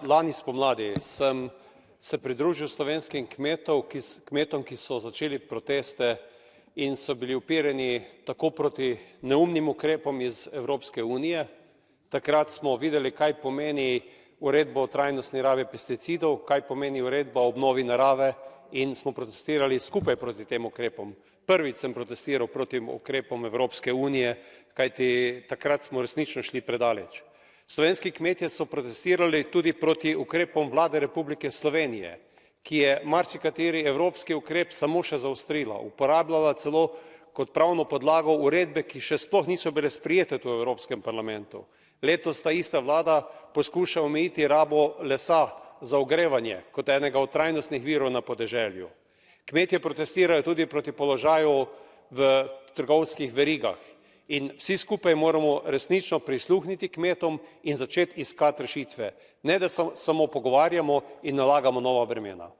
lani spomladi sem se pridružil slovenskim kmetom, ki so začeli proteste in so bili uperjeni tako proti neumnim ukrepom iz Evropske unije. Takrat smo videli, kaj pomeni uredba o trajnostni rabi pesticidov, kaj pomeni uredba o obnovi narave in smo protestirali skupaj proti tem ukrepom. Prvič sem protestiral proti ukrepom Evropske unije, kajti takrat smo resnično šli predaleč. Slovenski kmetje so protestirali tudi proti ukrepom vlade Republike Slovenije, ki je marsikateri evropski ukrep samo še zaostrila, uporabljala celo kot pravno podlago uredbe, ki še sploh niso bile sprejete tu v Evropskem parlamentu. Letos ta ista vlada poskuša omejiti rabo lesa za ogrevanje kot enega od trajnostnih virov na podeželju. Kmetje protestirajo tudi proti položaju v trgovskih verigah in vsi skupaj moramo resnično prisluhniti kmetom in začeti iskati rešitve, ne da samo pogovarjamo in nalagamo nova bremena.